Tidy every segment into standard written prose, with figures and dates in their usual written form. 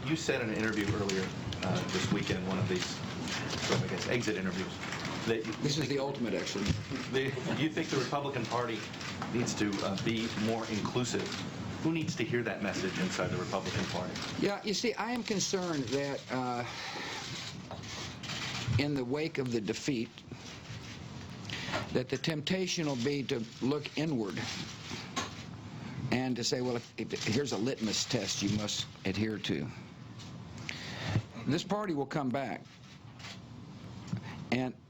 You said in an interview earlier this weekend, one of these, I guess, exit interviews, that this is the ultimate, actually. You think the Republican Party needs to be more inclusive. Who needs to hear that message inside the Republican Party? Yeah, you see, I am concerned that in the wake of the defeat, that the temptation will be to look inward and to say, well, here's a litmus test you must adhere to. This party will come back,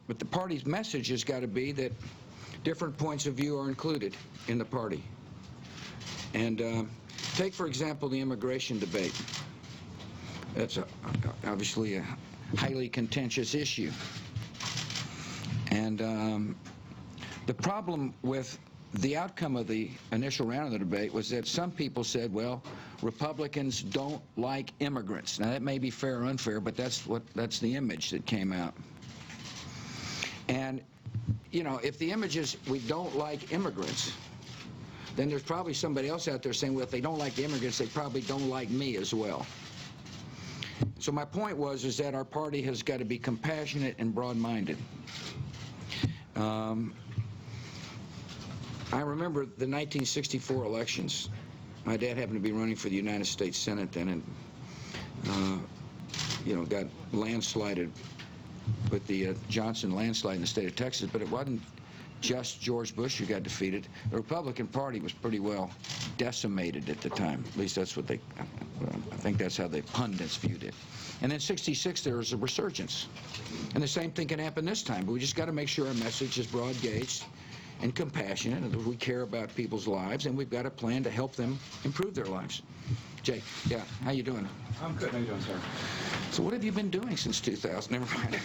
but the party's message has got to be that different points of view are included in the party. And take, for example, the immigration debate. That's obviously a highly contentious issue. And the problem with the outcome of the initial round of the debate was that some people said, well, Republicans don't like immigrants. Now, that may be fair or unfair, but that's the image that came out. And, you know, if the image is we don't like immigrants, then there's probably somebody else out there saying, well, if they don't like the immigrants, they probably don't like me as well. So my point is that our party has got to be compassionate and broad-minded. I remember the 1964 elections. My dad happened to be running for the United States Senate then, and you know, got landslided with the Johnson landslide in the state of Texas. But it wasn't just George Bush who got defeated. The Republican Party was pretty well decimated at the time. At least that's what I think that's how the pundits viewed it. And then '66, there was a resurgence. And the same thing can happen this time, but we just got to make sure our message is broad-gauged and compassionate, and that we care about people's lives, and we've got a plan to help them improve their lives. Jay, yeah, how you doing? I'm good. How you doing, sir? So what have you been doing since 2000? Never mind.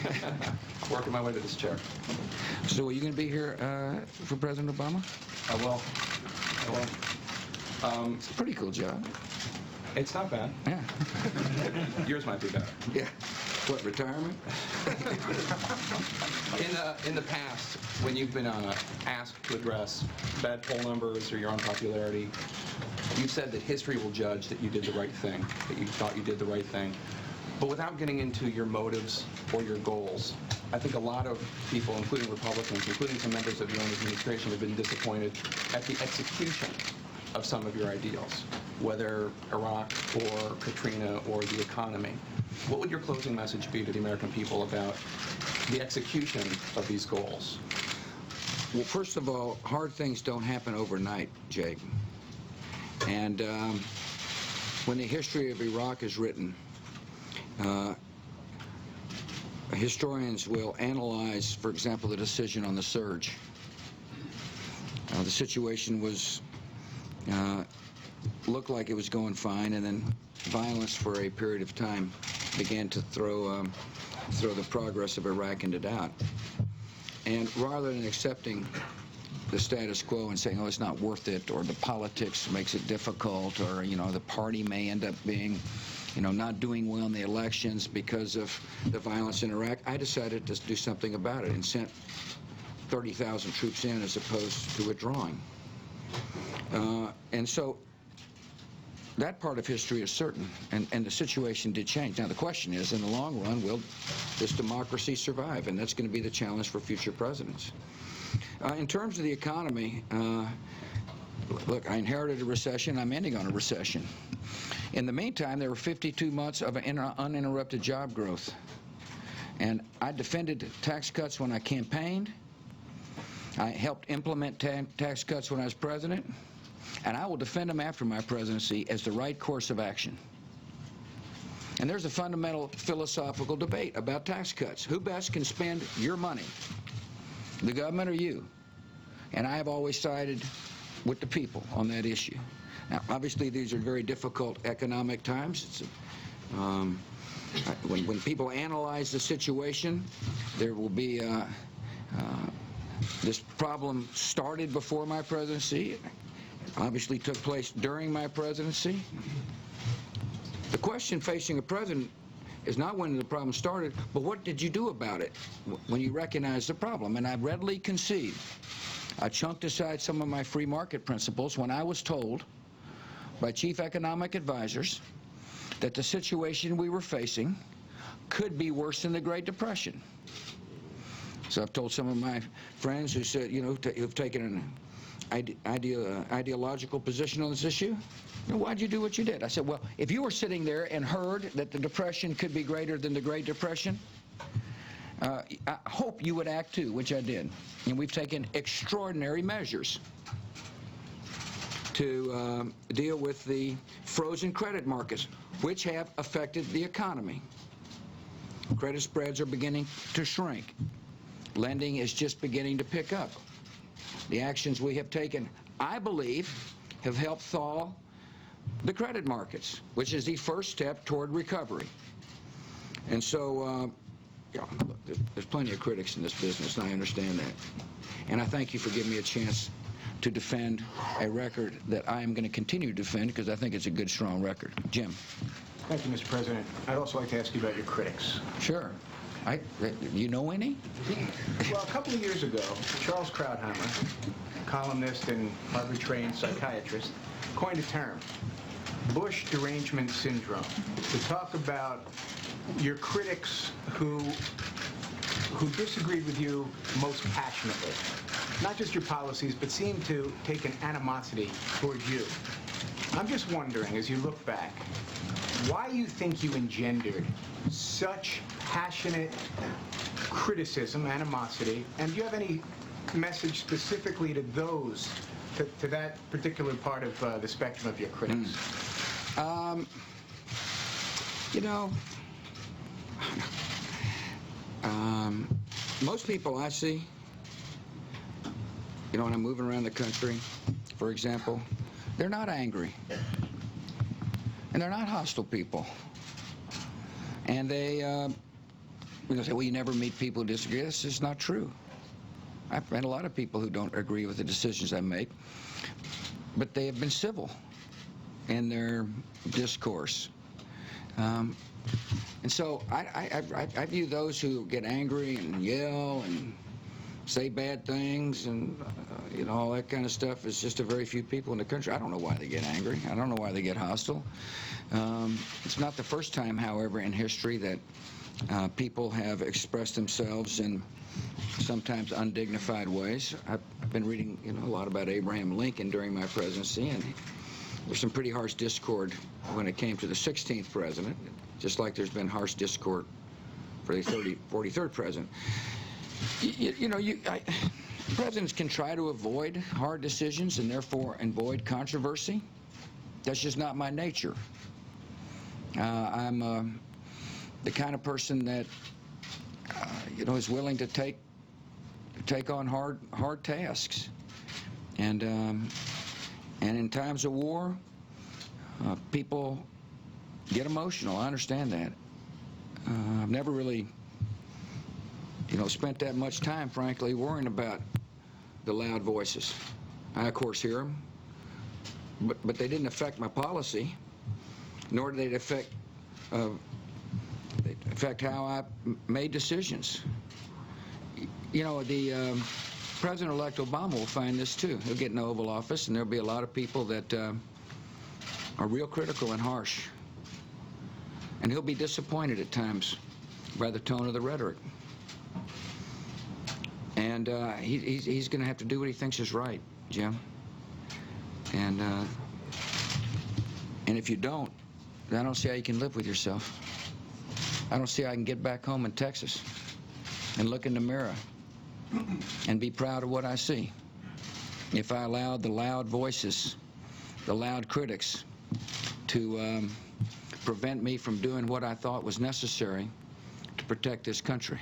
Working my way to this chair. So are you going to be here for President Obama? I will. It's a pretty cool job. It's not bad. Yeah. Yours might be better. Yeah. What, retirement? In the past, when you've been asked to address bad poll numbers or your unpopularity, you've said that history will judge that you did the right thing, that you thought you did the right thing. But without getting into your motives or your goals, I think a lot of people, including Republicans, including some members of your own administration, have been disappointed at the execution of some of your ideals, whether Iraq or Katrina or the economy. What would your closing message be to the American people about the execution of these goals? Well, first of all, hard things don't happen overnight, Jake. And when the history of Iraq is written, historians will analyze, for example, the decision on the surge. The situation looked like it was going fine, and then violence for a period of time began to throw the progress of Iraq into doubt. And rather than accepting the status quo and saying, oh, it's not worth it, or the politics makes it difficult, or, you know, the party may end up being, you know, not doing well in the elections because of the violence in Iraq, I decided to do something about it and sent 30,000 troops in as opposed to withdrawing. And so that part of history is certain, and the situation did change. Now, the question is, in the long run, will this democracy survive? And that's going to be the challenge for future presidents. In terms of the economy, look, I inherited a recession. I'm ending on a recession. In the meantime, there were 52 months of uninterrupted job growth. And I defended tax cuts when I campaigned. I helped implement tax cuts when I was president. And I will defend them after my presidency as the right course of action. And there's a fundamental philosophical debate about tax cuts. Who best can spend your money, the government or you? And I have always sided with the people on that issue. Now, obviously, these are very difficult economic times. When people analyze the situation, there will be this problem started before my presidency. Obviously took place during my presidency. The question facing a president is not when the problem started, but what did you do about it when you recognized the problem? And I readily concede I chunked aside some of my free market principles when I was told by chief economic advisors that the situation we were facing could be worse than the Great Depression. So I've told some of my friends who said, you know, who've taken an ideological position on this issue, why'd you do what you did? I said, well, if you were sitting there and heard that the Depression could be greater than the Great Depression, I hope you would act too, which I did. And we've taken extraordinary measures to deal with the frozen credit markets, which have affected the economy. Credit spreads are beginning to shrink. Lending is just beginning to pick up. The actions we have taken, I believe, have helped thaw the credit markets, which is the first step toward recovery. And so, look, there's plenty of critics in this business, and I understand that. And I thank you for giving me a chance to defend a record that I am going to continue to defend because I think it's a good, strong record. Jim. Thank you, Mr. President. I'd also like to ask you about your critics. Sure. You know any? Well, a couple of years ago, Charles Krauthammer, columnist and Harvard-trained psychiatrist, coined a term, Bush derangement syndrome, to talk about your critics who disagreed with you most passionately. Not just your policies, but seemed to take an animosity towards you. I'm just wondering, as you look back, why you think you engendered such passionate criticism, animosity, and do you have any message specifically to those, to that particular part of the spectrum of your critics? You know, most people I see, you know, when I'm moving around the country, for example, they're not angry. And they're not hostile people. And they say, well, you never meet people who disagree. This is not true. I've met a lot of people who don't agree with the decisions I make, but they have been civil in their discourse. And so I view those who get angry and yell and say bad things and you know, all that kind of stuff is just a very few people in the country. I don't know why they get angry. I don't know why they get hostile. It's not the first time, however, in history that people have expressed themselves in sometimes undignified ways. I've been reading, you know, a lot about Abraham Lincoln during my presidency, and there's some pretty harsh discord when it came to the 16th president, just like there's been harsh discord for the 43rd president. Presidents can try to avoid hard decisions and therefore avoid controversy. That's just not my nature. I'm the kind of person that is willing to take on hard tasks, and in times of war, people get emotional. I understand that. I've never really spent that much time, frankly, worrying about the loud voices. I, of course, hear them, but they didn't affect my policy, nor did they affect how I made decisions. You know, the President-elect Obama will find this too. He'll get in the Oval Office, and there'll be a lot of people that are real critical and harsh, and he'll be disappointed at times by the tone of the rhetoric. And he's going to have to do what he thinks is right, Jim. And if you don't, I don't see how you can live with yourself. I don't see how I can get back home in Texas and look in the mirror and be proud of what I see if I allowed the loud voices, the loud critics, to prevent me from doing what I thought was necessary to protect this country.